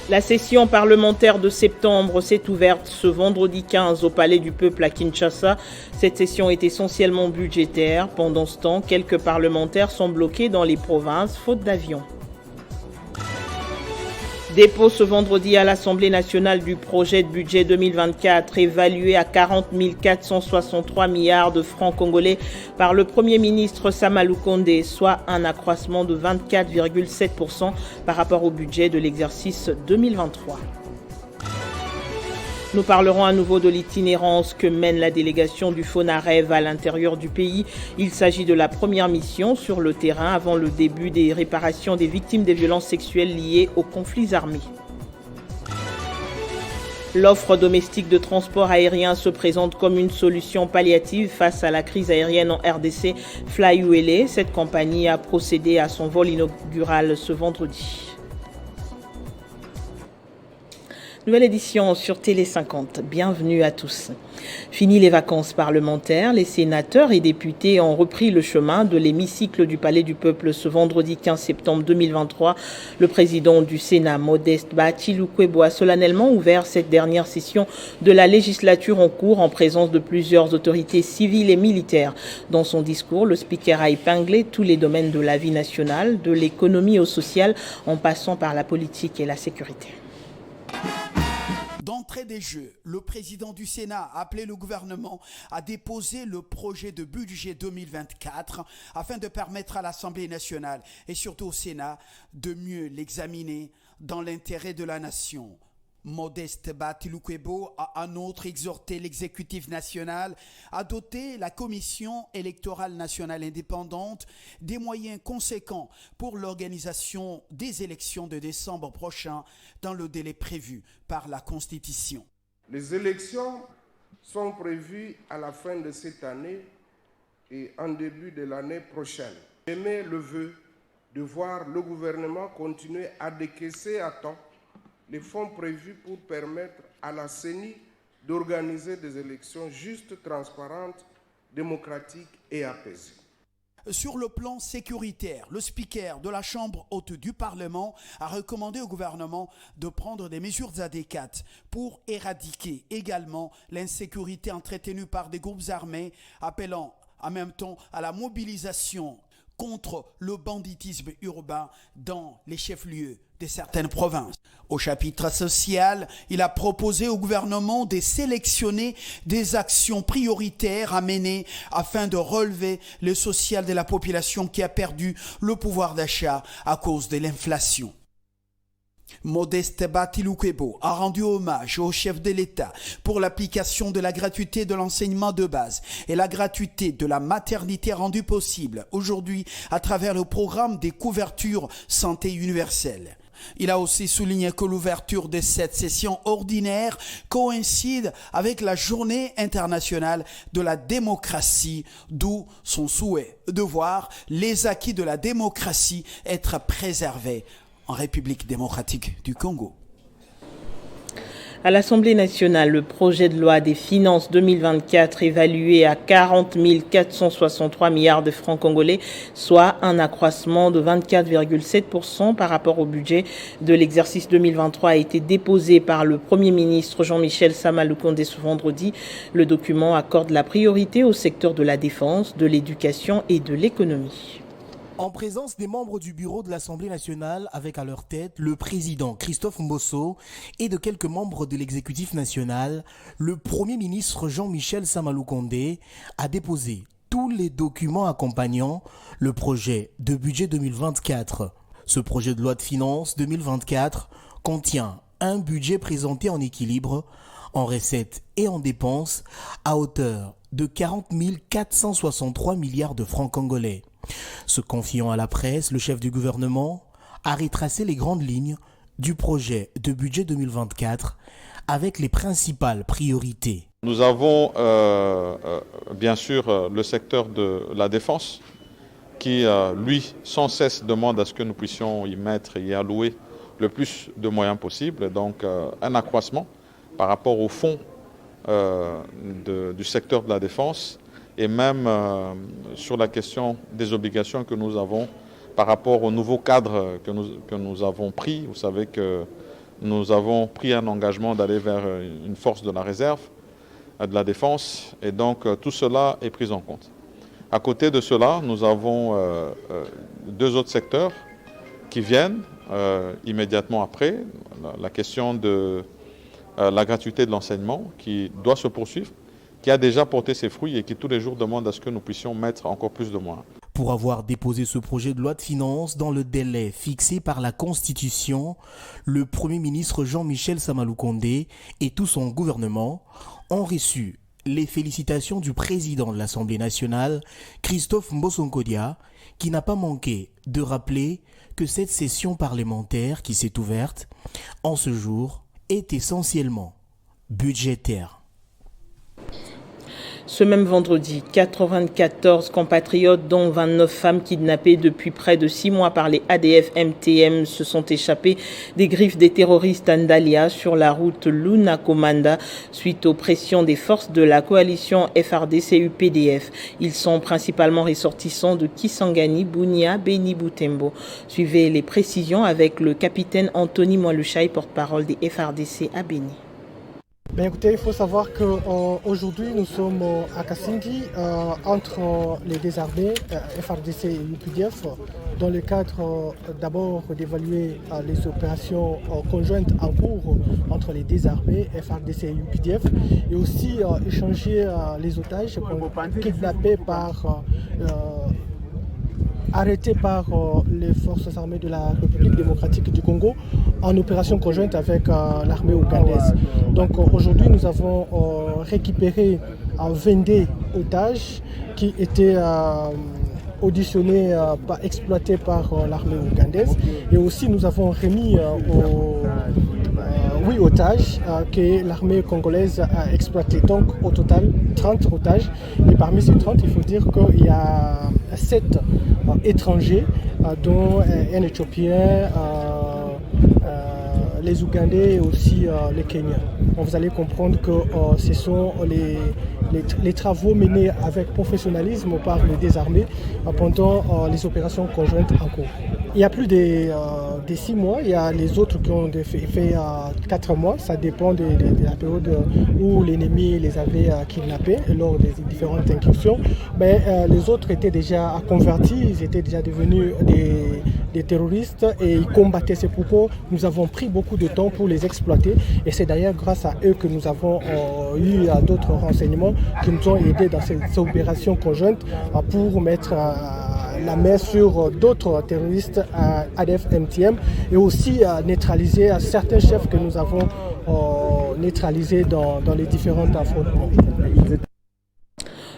La session parlementaire de septembre s'est ouverte ce vendredi 15 au Palais du Peuple à Kinshasa. Cette session est essentiellement budgétaire. Pendant ce temps, quelques parlementaires sont bloqués dans les provinces faute d'avions. Dépôt ce vendredi à l'Assemblée nationale du projet de budget 2024 évalué à 40 463 milliards de francs congolais par le Premier ministre Samalou Kondé, soit un accroissement de 24,7% par rapport au budget de l'exercice 2023. Nous parlerons à nouveau de l'itinérance que mène la délégation du FONAREV à l'intérieur du pays. Il s'agit de la première mission sur le terrain avant le début des réparations des victimes des violences sexuelles liées aux conflits armés. L'offre domestique de transport aérien se présente comme une solution palliative face à la crise aérienne en RDC. FlyULA, cette compagnie a procédé à son vol inaugural ce vendredi. Nouvelle édition sur Télé 50. Bienvenue à tous. Fini les vacances parlementaires, les sénateurs et députés ont repris le chemin de l'hémicycle du Palais du Peuple ce vendredi 15 septembre 2023. Le président du Sénat, Modeste Batilou-Kwebo, a solennellement ouvert cette dernière session de la législature en cours en présence de plusieurs autorités civiles et militaires. Dans son discours, le speaker a épinglé tous les domaines de la vie nationale, de l'économie au social, en passant par la politique et la sécurité. D'entrée des jeux, le président du Sénat a appelé le gouvernement à déposer le projet de budget 2024 afin de permettre à l'Assemblée nationale et surtout au Sénat de mieux l'examiner dans l'intérêt de la nation. Modeste Batilou-Kwebo a en outre exhorté l'exécutif national à doter la Commission électorale nationale indépendante des moyens conséquents pour l'organisation des élections de décembre prochain dans le délai prévu par la Constitution. Les élections sont prévues à la fin de cette année et en début de l'année prochaine. J'émets le vœu de voir le gouvernement continuer à décaisser à temps les fonds prévus pour permettre à la CENI d'organiser des élections justes, transparentes, démocratiques et apaisées. Sur le plan sécuritaire, le speaker de la Chambre haute du Parlement a recommandé au gouvernement de prendre des mesures adéquates pour éradiquer également l'insécurité entretenue par des groupes armés, appelant en même temps à la mobilisation contre le banditisme urbain dans les chefs-lieux de certaines provinces. Au chapitre social, il a proposé au gouvernement de sélectionner des actions prioritaires à mener afin de relever le social de la population qui a perdu le pouvoir d'achat à cause de l'inflation. Modeste Batilou-Kwebo a rendu hommage au chef de l'État pour l'application de la gratuité de l'enseignement de base et la gratuité de la maternité rendue possible aujourd'hui à travers le programme des couvertures santé universelle. Il a aussi souligné que l'ouverture de cette session ordinaire coïncide avec la journée internationale de la démocratie, d'où son souhait de voir les acquis de la démocratie être préservés en République démocratique du Congo. À l'Assemblée nationale, le projet de loi des finances 2024 évalué à 40 463 milliards de francs congolais, soit un accroissement de 24,7% par rapport au budget de l'exercice 2023, a été déposé par le Premier ministre Jean-Michel Samalou Kondé ce vendredi. Le document accorde la priorité au secteur de la défense, de l'éducation et de l'économie. En présence des membres du bureau de l'Assemblée nationale, avec à leur tête le président Christophe Mbosso et de quelques membres de l'exécutif national, le Premier ministre Jean-Michel Samalou Kondé a déposé tous les documents accompagnant le projet de budget 2024. Ce projet de loi de finances 2024 contient un budget présenté en équilibre, en recettes et en dépenses, à hauteur de 40 463 milliards de francs congolais. Se confiant à la presse, le chef du gouvernement a retracé les grandes lignes du projet de budget 2024 avec les principales priorités. Nous avons bien sûr le secteur de la défense qui, lui, sans cesse demande à ce que nous puissions y mettre et y allouer le plus de moyens possible. Donc un accroissement par rapport au fonds du secteur de la défense et même sur la question des obligations que nous avons par rapport au nouveau cadre que nous avons pris. Vous savez que nous avons pris un engagement d'aller vers une force de la réserve, de la défense, et donc tout cela est pris en compte. À côté de cela, nous avons deux autres secteurs qui viennent immédiatement après. La question de la gratuité de l'enseignement qui doit se poursuivre, qui a déjà porté ses fruits et qui tous les jours demande à ce que nous puissions mettre encore plus de moyens. Pour avoir déposé ce projet de loi de finances dans le délai fixé par la Constitution, le Premier ministre Jean-Michel Sama-Lukonde et tout son gouvernement ont reçu les félicitations du président de l'Assemblée nationale, Christophe Mbosso-Nkodia, qui n'a pas manqué de rappeler que cette session parlementaire qui s'est ouverte en ce jour est essentiellement budgétaire. Ce même vendredi, 94 compatriotes, dont 29 femmes kidnappées depuis près de 6 mois par les ADF-MTM, se sont échappés des griffes des terroristes Andalia sur la route Luna-Komanda suite aux pressions des forces de la coalition FRDC-UPDF. Ils sont principalement ressortissants de Kisangani, Bunia, Beni Butembo. Suivez les précisions avec le capitaine Anthony Mwalushai, porte-parole des FRDC à Beni. Ben écoutez, il faut savoir qu'aujourd'hui nous sommes à Kasindi entre les deux armées, FRDC et UPDF, dans le cadre d'abord d'évaluer les opérations conjointes en cours entre les deux armées, FRDC et UPDF, et aussi échanger les otages kidnappés arrêtés par les forces armées de la République démocratique du Congo en opération conjointe avec l'armée ougandaise. Donc aujourd'hui nous avons récupéré 22 otages qui étaient auditionnés, exploités par l'armée ougandaise, et aussi nous avons remis 8 otages que l'armée congolaise a exploités. Donc au total 30 otages, et parmi ces 30 il faut dire qu'il y a 7 étrangers dont un Éthiopien, les Ougandais et aussi les Kenyans. Vous allez comprendre que ce sont les travaux menés avec professionnalisme par les deux armées pendant les opérations conjointes en cours. Il y a plus de 6 mois, il y a les autres qui ont fait 4 mois, ça dépend de la période où l'ennemi les avait kidnappés lors des différentes incursions. Mais les autres étaient déjà convertis, ils étaient déjà devenus des terroristes et ils combattaient ces propos. Nous avons pris beaucoup de temps pour les exploiter, et c'est d'ailleurs grâce à eux que nous avons eu d'autres renseignements qui nous ont aidés dans ces opérations conjointes pour mettre la main sur d'autres terroristes ADF-MTM et aussi neutraliser certains chefs que nous avons neutralisés dans les différents affrontements.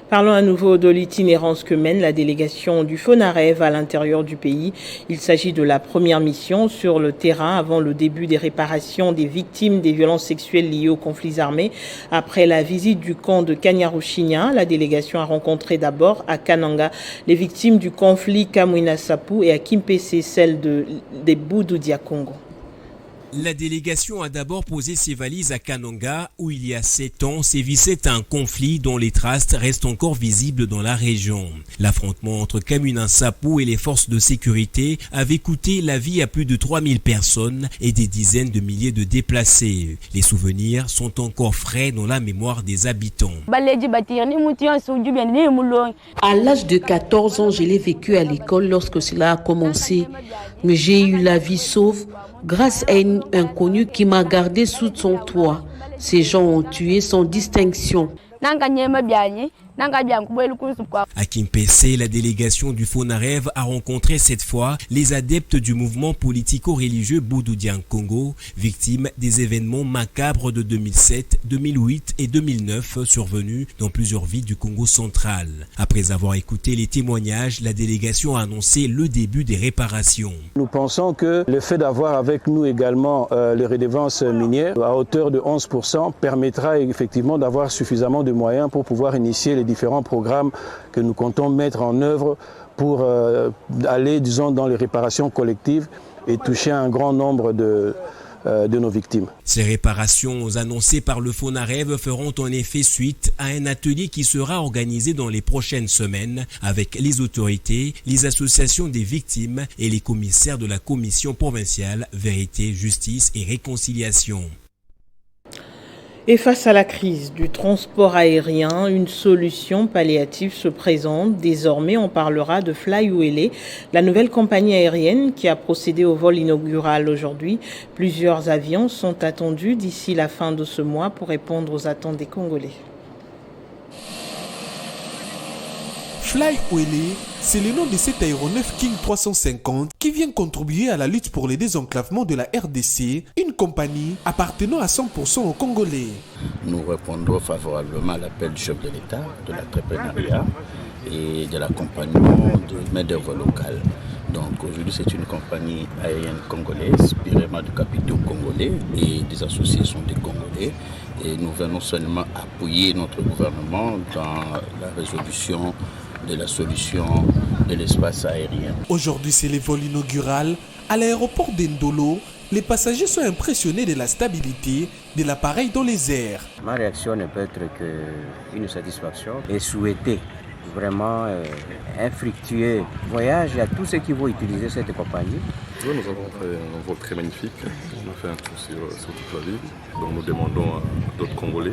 Parlons à nouveau de l'itinérance que mène la délégation du FONAREV à l'intérieur du pays. Il s'agit de la première mission sur le terrain avant le début des réparations des victimes des violences sexuelles liées aux conflits armés. Après la visite du camp de Kanyaruchinya, la délégation a rencontré d'abord à Kananga les victimes du conflit Kamwina Sapu et à Kimpese celles des Boudoudia Congo. La délégation a d'abord posé ses valises à Kananga, où il y a 7 ans sévissait un conflit dont les traces restent encore visibles dans la région. L'affrontement entre Kamwina Sapu et les forces de sécurité avait coûté la vie à plus de 3000 personnes et des dizaines de milliers de déplacés. Les souvenirs sont encore frais dans la mémoire des habitants. À l'âge de 14 ans, je l'ai vécu à l'école lorsque cela a commencé. Mais j'ai eu la vie sauve grâce à un inconnu qui m'a gardé sous son toit. Ces gens ont tué sans distinction. À Kimpese, la délégation du FONAREV a rencontré cette fois les adeptes du mouvement politico-religieux Boudoudia Congo, victimes des événements macabres de 2007, 2008 et 2009 survenus dans plusieurs villes du Congo central. Après avoir écouté les témoignages, la délégation a annoncé le début des réparations. Nous pensons que le fait d'avoir avec nous également les redevances minières à hauteur de 11% permettra effectivement d'avoir suffisamment de moyens pour pouvoir initier les différents programmes que nous comptons mettre en œuvre pour aller, disons, dans les réparations collectives et toucher un grand nombre de nos victimes. Ces réparations annoncées par le FONAREV feront en effet suite à un atelier qui sera organisé dans les prochaines semaines avec les autorités, les associations des victimes et les commissaires de la Commission provinciale Vérité, Justice et Réconciliation. Et face à la crise du transport aérien, une solution palliative se présente. Désormais, on parlera de FlyWele, la nouvelle compagnie aérienne qui a procédé au vol inaugural aujourd'hui. Plusieurs avions sont attendus d'ici la fin de ce mois pour répondre aux attentes des Congolais. FlyWele, c'est le nom de cet aéronef King 350 qui vient contribuer à la lutte pour le désenclavement de la RDC, une compagnie appartenant à 100% aux Congolais. Nous répondrons favorablement à l'appel du chef de l'État, de l'entrepreneuriat et de l'accompagnement de main-d'œuvre locale. Donc aujourd'hui, c'est une compagnie aérienne congolaise, spirituellement de capitaux congolais et des associations des Congolais. Et nous venons seulement appuyer notre gouvernement dans la résolution de la solution de l'espace aérien. Aujourd'hui, c'est le vol inaugural. À l'aéroport d'Endolo, les passagers sont impressionnés de la stabilité de l'appareil dans les airs. Ma réaction ne peut être qu'une satisfaction et souhaiter vraiment un fructueux voyage à tous ceux qui vont utiliser cette compagnie. Oui, nous avons fait un vol très magnifique. On a fait un tour sur toute la ville. Donc nous demandons à d'autres Congolais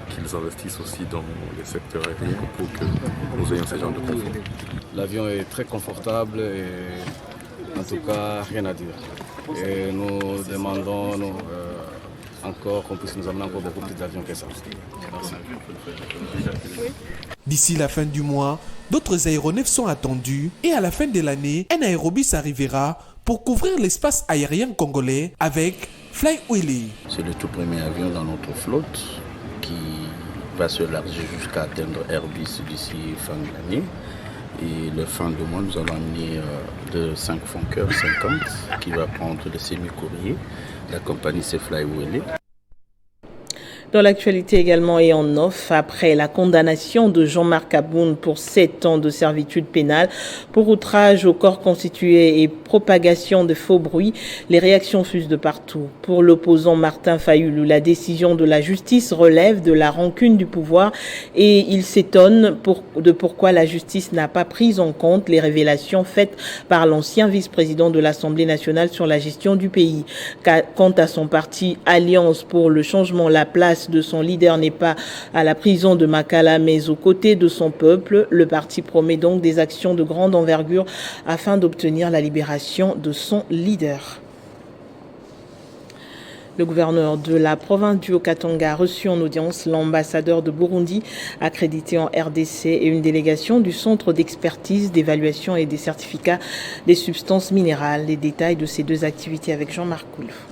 qu'ils investissent aussi dans les secteurs aériens pour que nous ayons ce genre de confort. L'avion est très confortable et en tout cas rien à dire. Et nous demandons encore qu'on puisse nous amener encore beaucoup plus d'avions que ça. Merci. D'ici la fin du mois, d'autres aéronefs sont attendus et à la fin de l'année, un aérobus arrivera pour couvrir l'espace aérien congolais avec FlyWele. C'est le tout premier avion dans notre flotte qui va se larger jusqu'à atteindre Airbus d'ici fin de l'année. Et le fin de mois, nous allons amener de 5 Fokker 50 qui va prendre le semi-courrier. La compagnie, c'est FlyWele. Dans l'actualité également et en off, après la condamnation de Jean-Marc Aboun pour 7 ans de servitude pénale pour outrage au corps constitué et propagation de faux bruits, les réactions fusent de partout. Pour l'opposant Martin Fayulu, la décision de la justice relève de la rancune du pouvoir et il s'étonne de pourquoi la justice n'a pas pris en compte les révélations faites par l'ancien vice-président de l'Assemblée nationale sur la gestion du pays. Quant à son parti Alliance pour le changement, la place de son leader n'est pas à la prison de Makala, mais aux côtés de son peuple. Le parti promet donc des actions de grande envergure afin d'obtenir la libération de son leader. Le gouverneur de la province du Haut-Katanga a reçu en audience l'ambassadeur de Burundi accrédité en RDC et une délégation du Centre d'expertise, d'évaluation et des certificats des substances minérales. Les détails de ces deux activités avec Jean-Marc Koulf.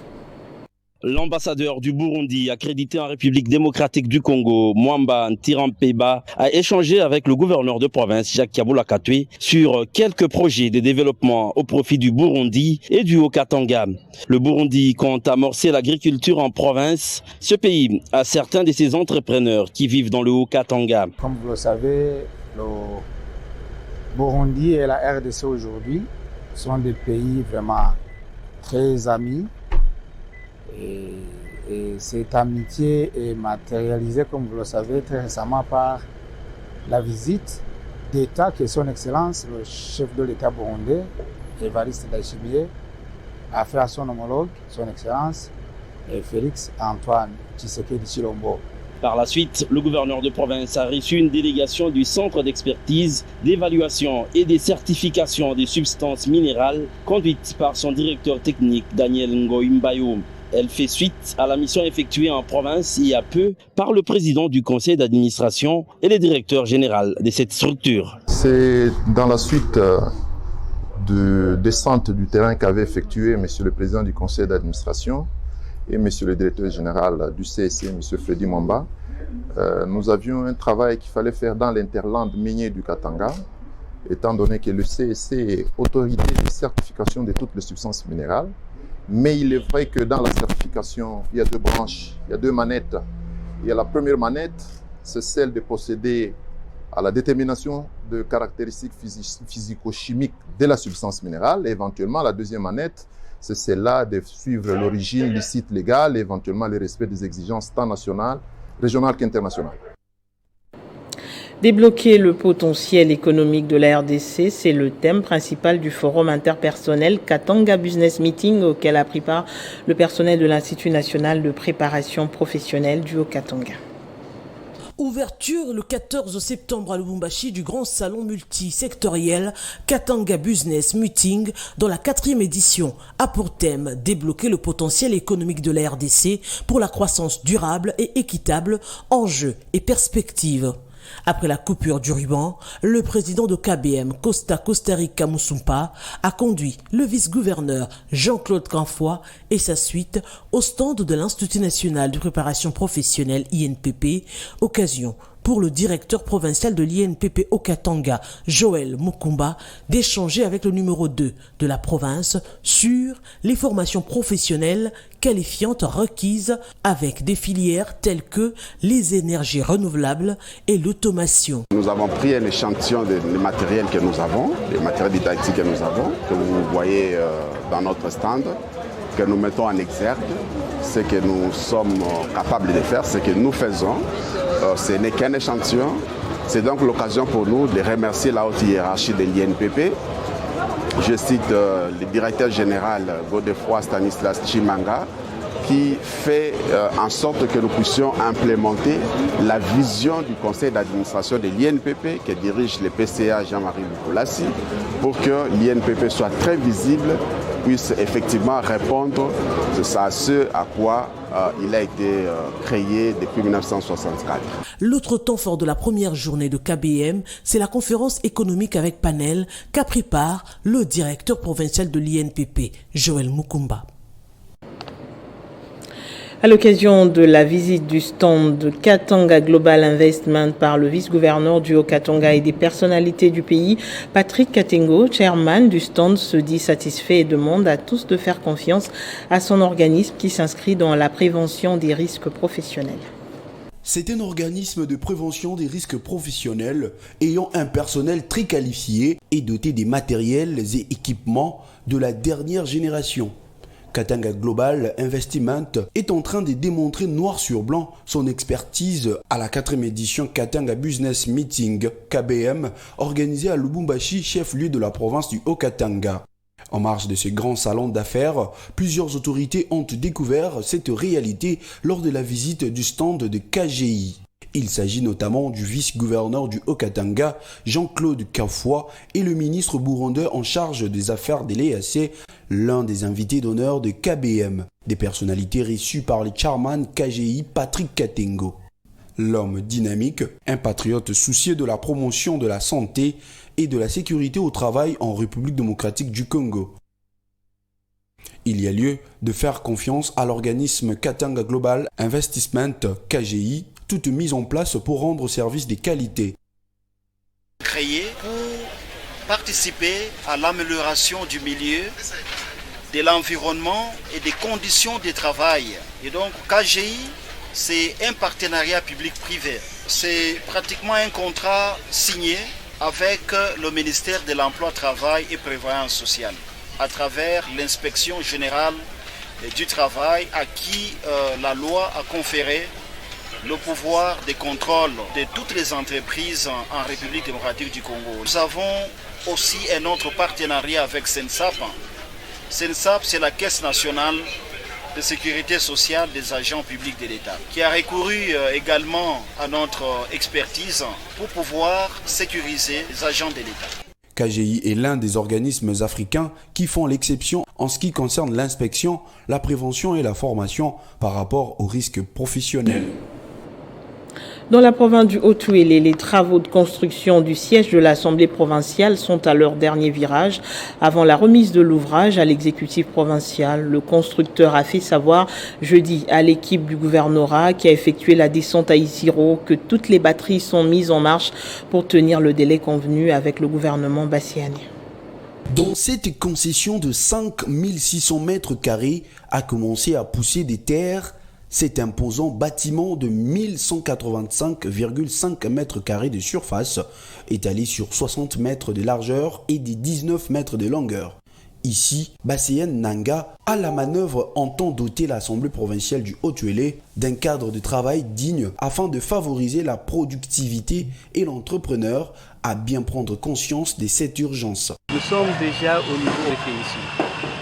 L'ambassadeur du Burundi, accrédité en République démocratique du Congo, Mwamba Ntirampeba, a échangé avec le gouverneur de province, Jacques Kabula Katwe, sur quelques projets de développement au profit du Burundi et du Haut-Katanga. Le Burundi compte amorcer l'agriculture en province. Ce pays a certains de ses entrepreneurs qui vivent dans le Haut-Katanga. Comme vous le savez, le Burundi et la RDC aujourd'hui sont des pays vraiment très amis. Et cette amitié est matérialisée, comme vous le savez, très récemment par la visite d'État que son Excellence, le chef de l'État burundais, Evariste Ndayishimiye, a fait à son homologue, son Excellence, Félix Antoine Tshisekedi Tshilombo. Par la suite, le gouverneur de province a reçu une délégation du Centre d'expertise, d'évaluation et de certification des substances minérales, conduite par son directeur technique, Daniel Ngoimbayo. Elle fait suite à la mission effectuée en province il y a peu par le président du conseil d'administration et le directeur général de cette structure. C'est dans la suite de descente du terrain qu'avait effectué M. le président du conseil d'administration et M. le directeur général du CSC, M. Freddy Mwamba. Nous avions un travail qu'il fallait faire dans l'interland minier du Katanga, étant donné que le CSC est autorité de certification de toutes les substances minérales. Mais il est vrai que dans la certification, il y a deux branches, il y a deux manettes. Il y a la première manette, c'est celle de procéder à la détermination de caractéristiques physico-chimiques de la substance minérale. Et éventuellement, la deuxième manette, c'est celle-là de suivre l'origine du site légal et éventuellement le respect des exigences tant nationales, régionales qu'internationales. Débloquer le potentiel économique de la RDC, c'est le thème principal du forum interpersonnel Katanga Business Meeting auquel a pris part le personnel de l'Institut national de préparation professionnelle du Haut-Katanga. Ouverture le 14 septembre à Lubumbashi du grand salon multisectoriel Katanga Business Meeting dont la 4e édition a pour thème débloquer le potentiel économique de la RDC pour la croissance durable et équitable, enjeux et perspectives. Après la coupure du ruban, le président de KBM, Costa Rica Musumpa, a conduit le vice-gouverneur Jean-Claude Canfoy et sa suite au stand de l'Institut national de préparation professionnelle INPP, occasion pour le directeur provincial de l'INPP au Katanga, Joël Mukumba, d'échanger avec le numéro 2 de la province sur les formations professionnelles qualifiantes requises avec des filières telles que les énergies renouvelables et l'automation. Nous avons pris un échantillon des matériels que nous avons, les matériels didactiques que nous avons, que vous voyez dans notre stand, que nous mettons en exergue, ce que nous sommes capables de faire, ce que nous faisons. Ce n'est qu'un échantillon. C'est donc l'occasion pour nous de remercier la haute hiérarchie de l'INPP. Je cite le directeur général Godefroy Stanislas Chimanga, qui fait en sorte que nous puissions implémenter la vision du conseil d'administration de l'INPP que dirige le PCA Jean-Marie Lukolassi pour que l'INPP soit très visible, puisse effectivement répondre à ce à quoi il a été créé depuis 1964. L'autre temps fort de la première journée de KBM, c'est la conférence économique avec panel qu'a pris part le directeur provincial de l'INPP, Joël Mukumba. À l'occasion de la visite du stand de Katanga Global Investment par le vice-gouverneur du Haut-Katanga et des personnalités du pays, Patrick Katengo, chairman du stand, se dit satisfait et demande à tous de faire confiance à son organisme qui s'inscrit dans la prévention des risques professionnels. C'est un organisme de prévention des risques professionnels ayant un personnel très qualifié et doté des matériels et équipements de la dernière génération. Katanga Global Investment est en train de démontrer noir sur blanc son expertise à la 4e édition Katanga Business Meeting KBM organisée à Lubumbashi, chef-lieu de la province du Haut-Katanga. En marge de ce grand salon d'affaires, plusieurs autorités ont découvert cette réalité lors de la visite du stand de KGI. Il s'agit notamment du vice-gouverneur du Haut-Katanga, Jean-Claude Canfoy, et le ministre burundais en charge des affaires de l'EAC, l'un des invités d'honneur de KBM, des personnalités reçues par le chairman KGI Patrick Katengo. L'homme dynamique, un patriote soucieux de la promotion de la santé et de la sécurité au travail en République démocratique du Congo. Il y a lieu de faire confiance à l'organisme Katanga Global Investment KGI, toute mise en place pour rendre service de qualité. Créé pour participer à l'amélioration du milieu, de l'environnement et des conditions de travail. Et donc KGI, c'est un partenariat public-privé. C'est pratiquement un contrat signé avec le ministère de l'Emploi, Travail et Prévoyance sociale à travers l'inspection générale du travail à qui la loi a conféré le pouvoir de contrôle de toutes les entreprises en République démocratique du Congo. Nous avons aussi un autre partenariat avec SENSAP. SENSAP, c'est la Caisse nationale de sécurité sociale des agents publics de l'État, qui a recouru également à notre expertise pour pouvoir sécuriser les agents de l'État. KGI est l'un des organismes africains qui font l'exception en ce qui concerne l'inspection, la prévention et la formation par rapport aux risques professionnels. Dans la province du Haut-Uélé, les travaux de construction du siège de l'Assemblée provinciale sont à leur dernier virage. Avant la remise de l'ouvrage à l'exécutif provincial, le constructeur a fait savoir jeudi à l'équipe du gouvernorat qui a effectué la descente à Isiro que toutes les batteries sont mises en marche pour tenir le délai convenu avec le gouvernement bassianais. Dans cette concession de 5600 mètres carrés a commencé à pousser des terres. Cet imposant bâtiment de 1185,5 mètres carrés de surface, étalé sur 60 mètres de largeur et de 19 mètres de longueur, Ici, Basséan Nanga, à la manœuvre, entend doter l'Assemblée provinciale du Haut-Uélé d'un cadre de travail digne afin de favoriser la productivité et l'entrepreneur à bien prendre conscience de cette urgence. Nous sommes déjà au niveau de finition.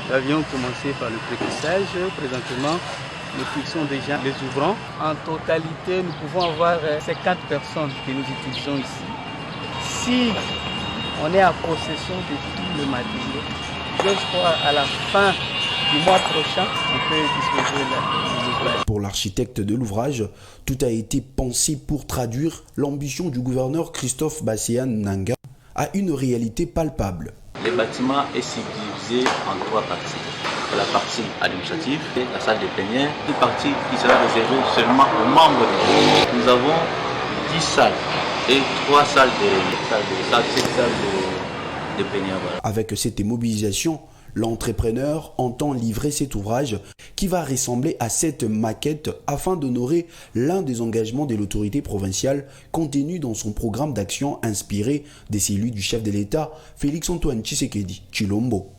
Nous avions commencé par le prétissage. Présentement, nous fixons déjà les ouvrants. En totalité, nous pouvons avoir 50 personnes que nous utilisons ici. Si on est en possession de tout le matériel, je crois à la fin du mois prochain, on peut disposer de l'ouvrage. Pour l'architecte de l'ouvrage, tout a été pensé pour traduire l'ambition du gouverneur Christophe Basséan Nanga à une réalité palpable. Le bâtiment est subdivisé en 3 parties. La partie administrative, la salle de plénière, une partie qui sera réservée seulement aux membres du groupe. Nous avons 10 salles et 3 salles de plénière. Voilà. Avec cette mobilisation, l'entrepreneur entend livrer cet ouvrage qui va ressembler à cette maquette afin d'honorer l'un des engagements de l'autorité provinciale contenu dans son programme d'action inspiré de celui du chef de l'État, Félix-Antoine Tshisekedi Tshilombo.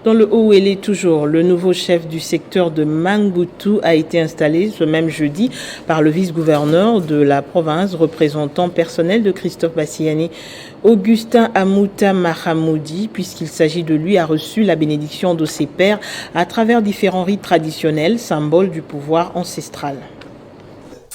Dans le Haut-Uélé toujours, le nouveau chef du secteur de Mangbutu a été installé ce même jeudi par le vice-gouverneur de la province, représentant personnel de Christophe Bassiani. Augustin Amouta Mahamoudi, puisqu'il s'agit de lui, a reçu la bénédiction de ses pairs à travers différents rites traditionnels, symboles du pouvoir ancestral.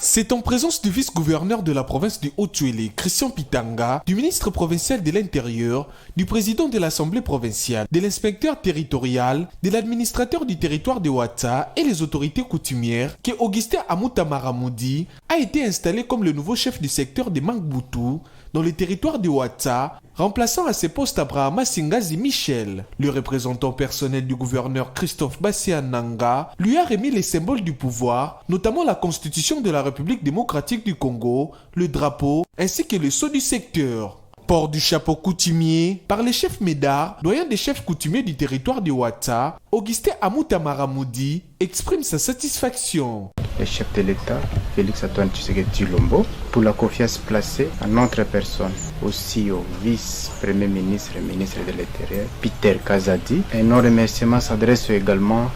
C'est en présence du vice-gouverneur de la province du Haut-Uélé, Christian Pitanga, du ministre provincial de l'Intérieur, du président de l'Assemblée provinciale, de l'inspecteur territorial, de l'administrateur du territoire de Ouatta et les autorités coutumières que Augustin Amouta Mahamoudi a été installé comme le nouveau chef du secteur de Mangbutu dans le territoire de Ouatta, remplaçant à ses postes Abrahama Singazi Michel. Le représentant personnel du gouverneur Christophe Basséan Nanga lui a remis les symboles du pouvoir, notamment la constitution de la République démocratique du Congo, le drapeau, ainsi que le sceau du secteur. Port du chapeau coutumier par les chefs Médard, doyen des chefs coutumiers du territoire de Ouatta, Augustin Amouta Mahamoudi exprime sa satisfaction. Le chef de l'État, Félix-Antoine Tshisekedi Tshilombo, pour la confiance placée en notre personne, aussi au vice-premier ministre et ministre de l'Intérieur, Peter Kazadi. Et nos remerciements s'adressent également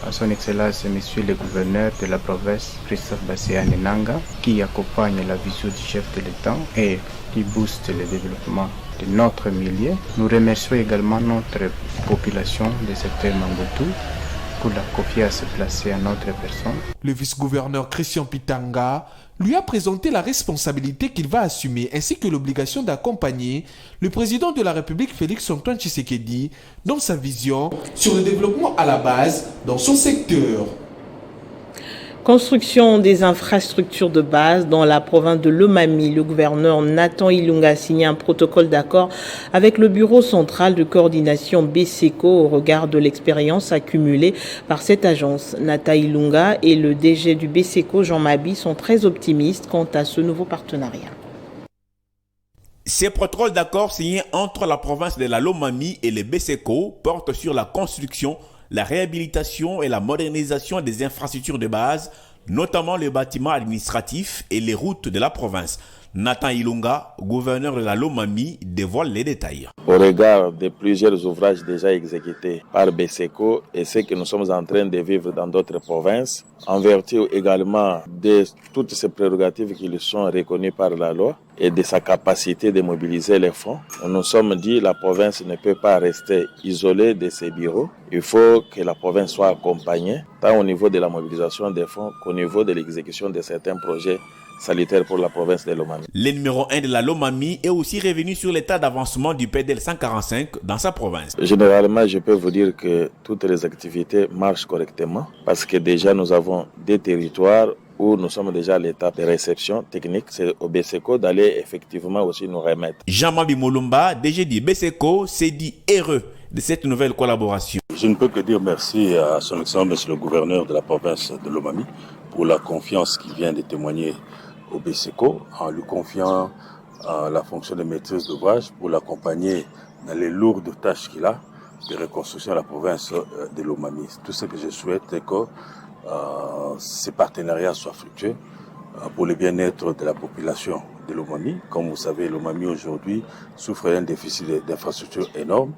à son Excellence Monsieur le gouverneur de la province, Christophe Basséan Nanga, qui accompagne la vision du chef de l'État et qui booste le développement de notre milieu. Nous remercions également notre population du secteur Mangbutu pour la confiance placée en notre personne. Le vice-gouverneur Christian Pitanga lui a présenté la responsabilité qu'il va assumer ainsi que l'obligation d'accompagner le président de la République Félix-Antoine Tshisekedi dans sa vision sur le développement à la base dans son secteur. Construction des infrastructures de base dans la province de Lomami. Le gouverneur Nathan Ilunga a signé un protocole d'accord avec le bureau central de coordination BSECO au regard de l'expérience accumulée par cette agence. Nathan Ilunga et le DG du BSECO, Jean Mabi, sont très optimistes quant à ce nouveau partenariat. Ces protocoles d'accord signés entre la province de la Lomami et le BSECO portent sur la construction, la réhabilitation et la modernisation des infrastructures de base, notamment les bâtiments administratifs et les routes de la province. Nathan Ilunga, gouverneur de la Lomami, dévoile les détails. Au regard de plusieurs ouvrages déjà exécutés par BSECO et ce que nous sommes en train de vivre dans d'autres provinces, en vertu également de toutes ces prérogatives qui lui sont reconnues par la loi et de sa capacité de mobiliser les fonds, nous nous sommes dit que la province ne peut pas rester isolée de ses bureaux. Il faut que la province soit accompagnée, tant au niveau de la mobilisation des fonds qu'au niveau de l'exécution de certains projets salutaire pour la province de Lomami. Le numéro 1 de la Lomami est aussi revenu sur l'état d'avancement du PDL 145 dans sa province. Généralement, je peux vous dire que toutes les activités marchent correctement parce que déjà nous avons des territoires où nous sommes déjà à l'étape de réception technique. C'est au BSECO d'aller effectivement aussi nous remettre. Jean-Mabi Molumba, DG du BSECO, s'est dit heureux de cette nouvelle collaboration. Je ne peux que dire merci à son excellence, monsieur le gouverneur de la province de Lomami, pour la confiance qu'il vient de témoigner au BSECO, en lui confiant la fonction de maîtrise d'ouvrage pour l'accompagner dans les lourdes tâches qu'il a de reconstruction de la province de Lomami. Tout ce que je souhaite est que ces partenariats soient fructueux pour le bien-être de la population de Lomami. Comme vous savez, Lomami aujourd'hui souffre d'un déficit d'infrastructures énorme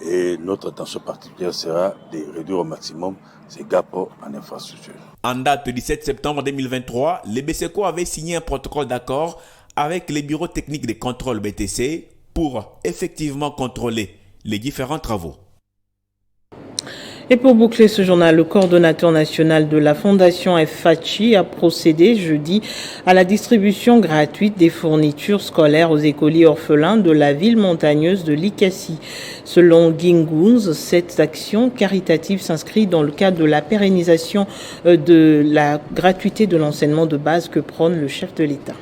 Et notre attention particulière sera de réduire au maximum ces gaps en infrastructure. En date du 7 septembre 2023, le BCECO avait signé un protocole d'accord avec les bureaux techniques de contrôle BTC pour effectivement contrôler les différents travaux. Et pour boucler ce journal, le coordonnateur national de la Fondation FFACI a procédé jeudi à la distribution gratuite des fournitures scolaires aux écoliers orphelins de la ville montagneuse de Likasi. Selon Gingoons, cette action caritative s'inscrit dans le cadre de la pérennisation de la gratuité de l'enseignement de base que prône le chef de l'État.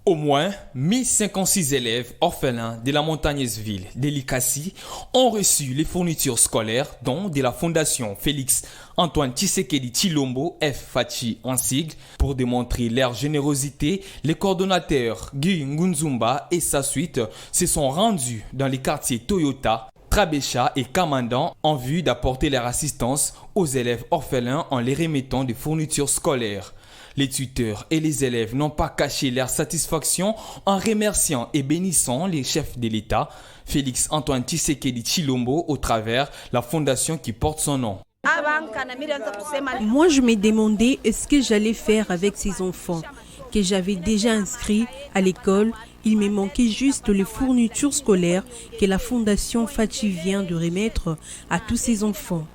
Au moins 1056 élèves orphelins de la montagneuse ville de Likasi ont reçu les fournitures scolaires dont de la Fondation Félix Antoine Tshisekedi Tshilombo FFACI en sigle. Pour démontrer leur générosité, les coordonnateurs Guy Ngunzumba et sa suite se sont rendus dans les quartiers Toyota, Trabécha et Kamandan en vue d'apporter leur assistance aux élèves orphelins en les remettant des fournitures scolaires. Les tuteurs et les élèves n'ont pas caché leur satisfaction en remerciant et bénissant les chefs de l'État, Félix Antoine Tshisekedi Tshilombo, au travers la fondation qui porte son nom. Moi, je me demandais ce que j'allais faire avec ces enfants que j'avais déjà inscrits à l'école. Il me manquait juste les fournitures scolaires que la fondation FFACI vient de remettre à tous ces enfants.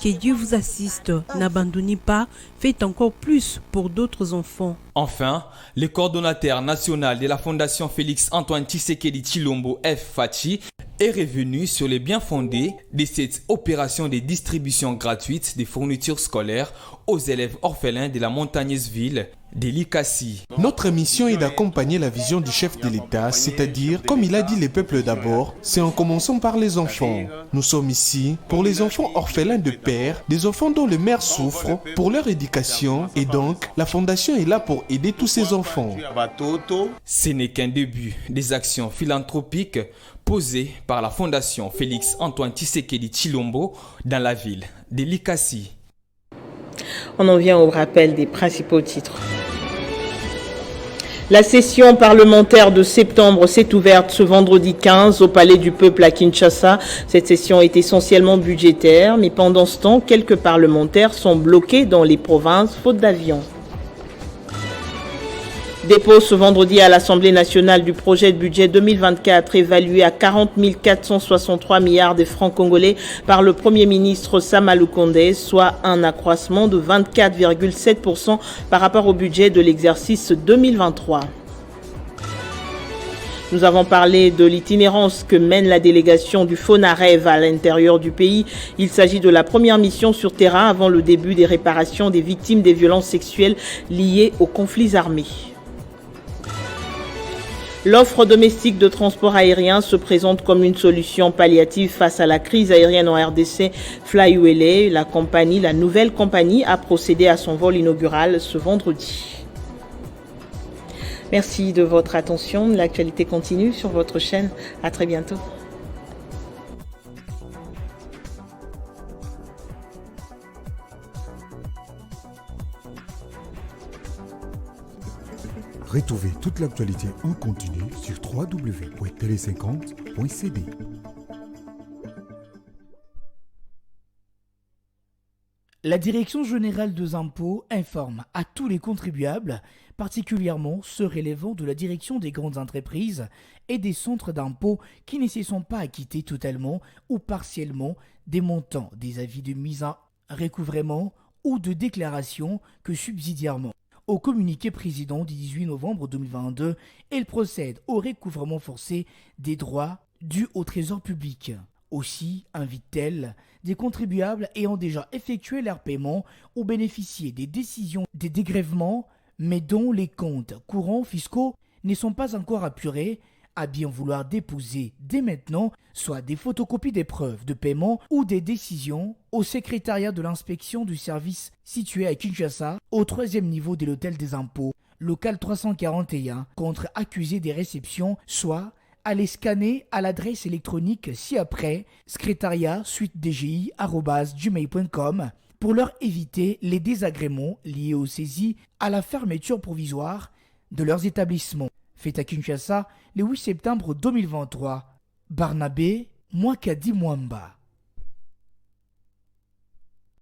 Que Dieu vous assiste, n'abandonnez pas, faites encore plus pour d'autres enfants. Enfin, le coordonnateur national de la Fondation Félix Antoine Tshisekedi Tshilombo FFACI est revenu sur les bien fondés de cette opération de distribution gratuite des fournitures scolaires aux élèves orphelins de la montagneuse ville de Likasi. Notre mission est d'accompagner la vision du chef de l'État, c'est-à-dire, comme il a dit, les peuples d'abord, c'est en commençant par les enfants. Nous sommes ici pour les enfants orphelins de père, des enfants dont les mères souffrent, pour leur éducation, et donc, la Fondation est là pour aider tous ces enfants. Ce n'est qu'un début des actions philanthropiques posées par la Fondation Félix Antoine Tshisekedi Tshilombo dans la ville de Likasi. On en vient au rappel des principaux titres. La session parlementaire de septembre s'est ouverte ce vendredi 15 au Palais du Peuple à Kinshasa. Cette session est essentiellement budgétaire, mais pendant ce temps, quelques parlementaires sont bloqués dans les provinces faute d'avions. Dépôt ce vendredi à l'Assemblée nationale du projet de budget 2024 évalué à 40 463 milliards de francs congolais par le Premier ministre Sama Lukonde, soit un accroissement de 24,7% par rapport au budget de l'exercice 2023. Nous avons parlé de l'itinérance que mène la délégation du FONAREV à l'intérieur du pays. Il s'agit de la première mission sur terrain avant le début des réparations des victimes des violences sexuelles liées aux conflits armés. L'offre domestique de transport aérien se présente comme une solution palliative face à la crise aérienne en RDC. Flyuele, la nouvelle compagnie, a procédé à son vol inaugural ce vendredi. Merci de votre attention. L'actualité continue sur votre chaîne. À très bientôt. Retrouvez toute l'actualité en continu sur www.tele50.cd. La Direction générale des impôts informe à tous les contribuables, particulièrement ceux relevant de la direction des grandes entreprises et des centres d'impôts qui ne se sont pas acquittés totalement ou partiellement des montants des avis de mise en recouvrement ou de déclaration que subsidiairement. Au communiqué président du 18 novembre 2022, elle procède au recouvrement forcé des droits dus au trésor public. Aussi invite-t-elle des contribuables ayant déjà effectué leur paiement ou bénéficié des décisions des dégrèvements, mais dont les comptes courants fiscaux ne sont pas encore apurés, à bien vouloir déposer dès maintenant soit des photocopies des preuves de paiement ou des décisions au secrétariat de l'inspection du service situé à Kinshasa, au 3e niveau de l'hôtel des impôts, local 341, contre accusé des réceptions, soit à les scanner à l'adresse électronique ci-après, secrétariat-dgi@gmail.com, pour leur éviter les désagréments liés aux saisies à la fermeture provisoire de leurs établissements. Fait à Kinshasa le 8 septembre 2023. Barnabé Mwakadi Mwamba.